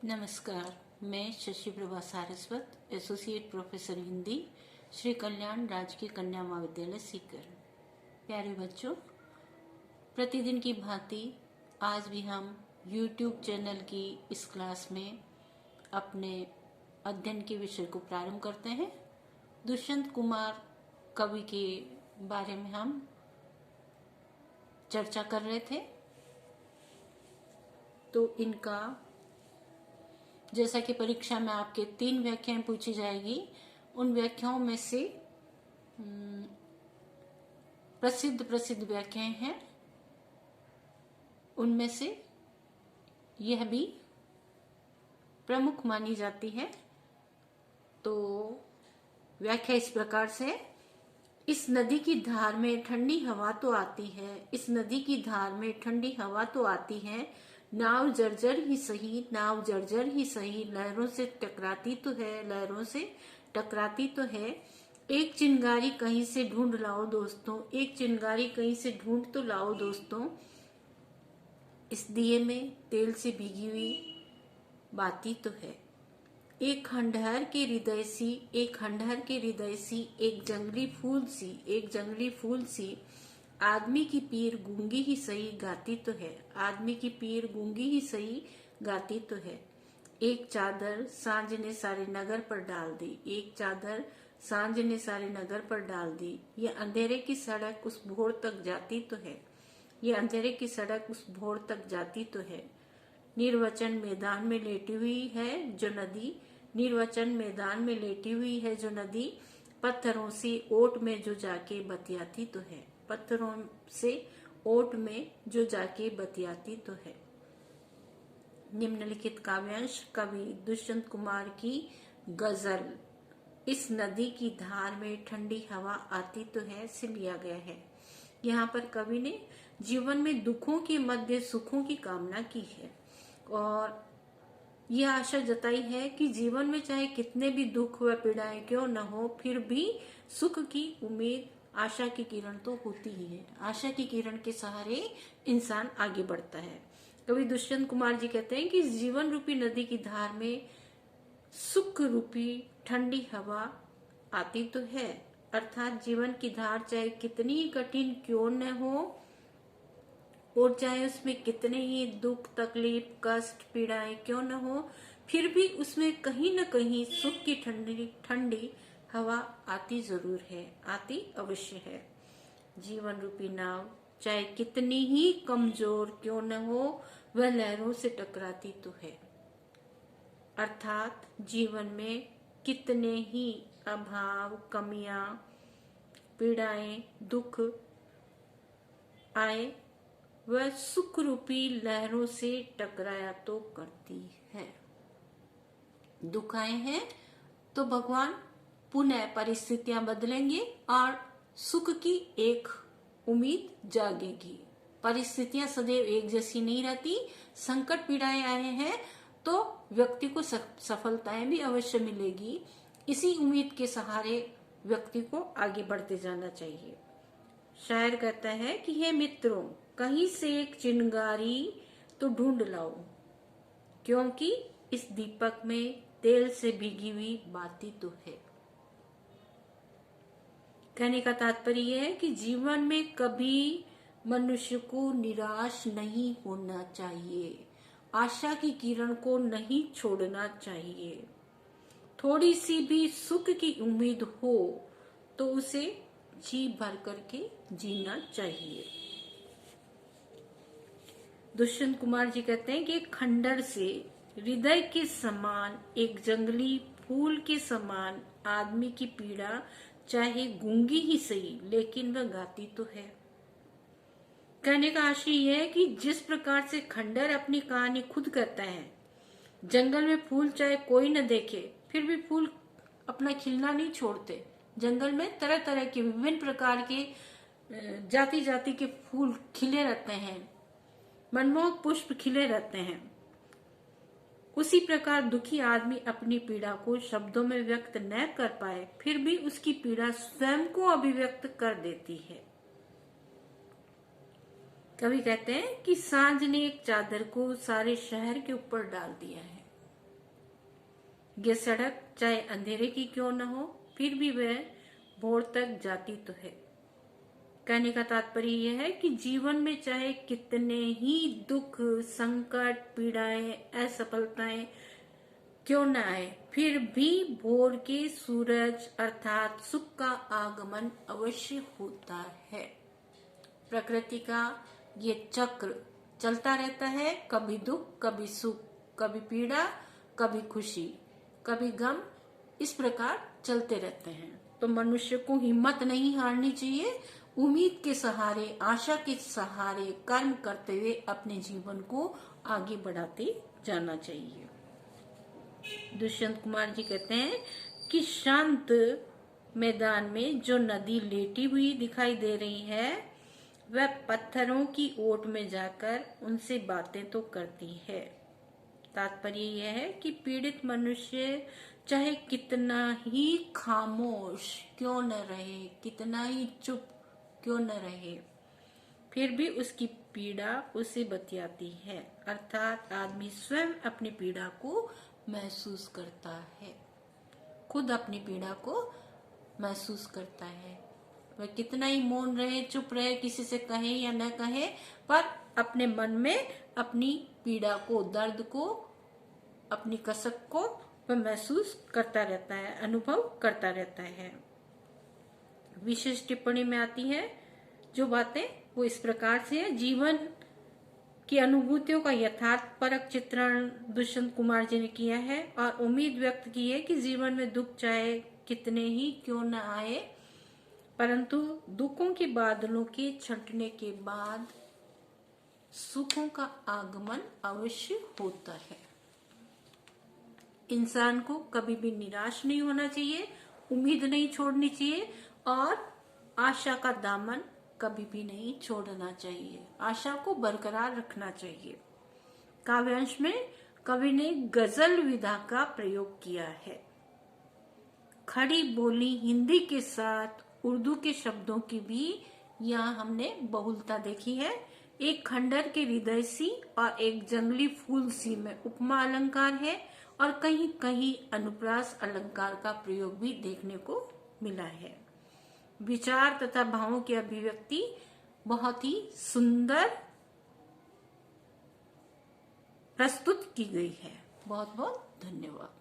नमस्कार। मैं Shashi Prabha Saraswat, associate professor Hindi, Shri Kalyan राजकीय कन्या महाविद्यालय सीकर। प्यारे बच्चों, प्रतिदिन की भांति आज भी हम YouTube चैनल की इस क्लास में अपने अध्ययन के विषय को प्रारंभ करते हैं। दुष्यंत कुमार कवि के बारे में हम चर्चा कर रहे थे। तो इनका जैसा कि परीक्षा में आपके 3 व्याख्याएं पूछी जाएगी, उन व्याख्याओं में से प्रसिद्ध व्याख्याएं हैं, उनमें से यह भी प्रमुख मानी जाती है। तो व्याख्या इस प्रकार से: इस नदी की धार में ठंडी हवा तो आती है, इस नदी की धार में ठंडी हवा तो आती है, नाव जर्जर ही सही, नाव जर्जर ही सही, लहरों से टकराती तो है, लहरों से टकराती तो है। एक चिंगारी कहीं से ढूंढ लाओ दोस्तों, एक चिंगारी कहीं से ढूंढ तो लाओ दोस्तों, इस दिए में तेल से भीगी हुई बाती तो है। एक खंडहर के हृदय सी, एक खंडहर के हृदय सी, एक जंगली फूल सी, एक जंगली फूल सी, आदमी की पीर गूंगी ही सही गाती तो है, आदमी की पीर गूंगी ही सही गाती तो है। एक चादर सांझ ने सारे नगर पर डाल दी, एक चादर सांझ ने सारे नगर पर डाल दी, ये अंधेरे की सड़क उस भोर तक जाती तो है, ये अंधेरे की सड़क उस भोर तक जाती तो है। निर्वचन मैदान में लेटी हुई है जो नदी, निर्वचन मैदान में लेटी हुई है जो नदी, पत्थरों से ओट में जो जाके बतियाती तो है, पत्थरों से ओट में जो जाके बतियाती तो है। निम्नलिखित काव्यांश कवि दुष्यंत कुमार की गजल इस नदी की धार में ठंडी हवा आती तो है से लिया गया है। यहाँ पर कवि ने जीवन में दुखों के मध्य सुखों की कामना की है और यह आशा जताई है कि जीवन में चाहे कितने भी दुख व पीड़ाएं क्यों न हो, फिर भी सुख की उम्मीद, आशा की किरण तो होती ही है। आशा की किरण के सहारे इंसान आगे बढ़ता है। कवि दुष्यंत कुमार जी कहते हैं कि जीवन रूपी नदी की धार में सुख रूपी ठंडी हवा आती तो है, अर्थात जीवन की धार चाहे कितनी ही कठिन क्यों न हो और चाहे उसमें कितने ही दुख, तकलीफ, कष्ट, पीड़ाएं क्यों न हो, फिर भी उसमें कहीं न कहीं सुख की ठंडी ठंडी हवा आती जरूर है, आती अवश्य है। जीवन रूपी नाव चाहे कितनी ही कमजोर क्यों न हो, वह लहरों से टकराती तो है, अर्थात जीवन में कितने ही अभाव, कमियां, पीड़ाएं, दुख आए, वह सुख रूपी लहरों से टकराया तो करती है। दुख आए हैं तो भगवान पुनः परिस्थितियां बदलेंगे और सुख की एक उम्मीद जागेगी। परिस्थितियां सदैव एक जैसी नहीं रहती। संकट पीड़ाएं आए हैं तो व्यक्ति को सफलताएं भी अवश्य मिलेगी। इसी उम्मीद के सहारे व्यक्ति को आगे बढ़ते जाना चाहिए। शायर कहता है कि हे मित्रों, कहीं से एक चिंगारी तो ढूंढ लाओ, क्योंकि इस दीपक में तेल से भीगी हुई बाती तो है। कहने का तात्पर्य है कि जीवन में कभी मनुष्य को निराश नहीं होना चाहिए, आशा की किरण को नहीं छोड़ना चाहिए। थोड़ी सी भी सुख की उम्मीद हो तो उसे जी भर करके जीना चाहिए। दुष्यंत कुमार जी कहते हैं कि खंडर से हृदय के समान, एक जंगली फूल के समान, आदमी की पीड़ा चाहे गूंगी ही सही, लेकिन वह गाती तो है। कहने का आशय यह है कि जिस प्रकार से खंडर अपनी कहानी खुद कहता है, जंगल में फूल चाहे कोई न देखे, फिर भी फूल अपना खिलना नहीं छोड़ते। जंगल में तरह तरह के विभिन्न प्रकार के जाति जाति के फूल खिले रहते हैं, मनमोहक पुष्प खिले रहते हैं। उसी प्रकार दुखी आदमी अपनी पीड़ा को शब्दों में व्यक्त न कर पाए, फिर भी उसकी पीड़ा स्वयं को अभिव्यक्त कर देती है। कवि कहते हैं कि सांझ ने एक चादर को सारे शहर के ऊपर डाल दिया है। ये सड़क चाहे अंधेरे की क्यों न हो, फिर भी वह भोर तक जाती तो है। कहने का तात्पर्य यह है कि जीवन में चाहे कितने ही दुख, संकट, पीड़ाएं, असफलताएं क्यों न आए, फिर भी भोर के सूरज अर्थात सुख का आगमन अवश्य होता है। प्रकृति का ये चक्र चलता रहता है, कभी दुख, कभी सुख, कभी पीड़ा, कभी खुशी, कभी गम, इस प्रकार चलते रहते हैं। तो मनुष्य को हिम्मत नहीं हारनी चाहिए, उम्मीद के सहारे, आशा के सहारे कर्म करते हुए अपने जीवन को आगे बढ़ाते जाना चाहिए। दुष्यंत कुमार जी कहते हैं कि शांत मैदान में जो नदी लेटी हुई दिखाई दे रही है, वह पत्थरों की ओट में जाकर उनसे बातें तो करती है। तात्पर्य यह है कि पीड़ित मनुष्य चाहे कितना ही खामोश क्यों न रहे, कितना ही चुप क्यों न रहे, फिर भी उसकी पीड़ा उसे बतियाती है। अर्थात आदमी स्वयं अपनी पीड़ा को महसूस करता है, खुद अपनी पीड़ा को महसूस करता है। वह कितना ही मौन रहे, चुप रहे, किसी से कहे या न कहे, पर अपने मन में अपनी पीड़ा को, दर्द को, अपनी कसक को वह महसूस करता रहता है, अनुभव करता रहता है। विशेष टिप्पणी में आती है जो बातें, वो इस प्रकार से है। जीवन की अनुभूतियों का यथार्थपरक चित्रण दुष्यंत कुमार जी ने किया है और उम्मीद व्यक्त की है कि जीवन में दुख चाहे कितने ही क्यों न आए, परंतु दुखों के बादलों के छंटने के बाद सुखों का आगमन अवश्य होता है। इंसान को कभी भी निराश नहीं होना चाहिए, उम्मीद नहीं छोड़नी चाहिए और आशा का दामन कभी भी नहीं छोड़ना चाहिए, आशा को बरकरार रखना चाहिए। काव्यांश में कवि ने गजल विधा का प्रयोग किया है। खड़ी बोली हिंदी के साथ उर्दू के शब्दों की भी यहाँ हमने बहुलता देखी है। एक खंडर के हृदय सी और एक जंगली फूल सी में उपमा अलंकार है और कहीं कहीं अनुप्रास अलंकार का प्रयोग भी देखने को मिला है। विचार तथा भावों की अभिव्यक्ति बहुत ही सुंदर प्रस्तुत की गई है। बहुत बहुत धन्यवाद।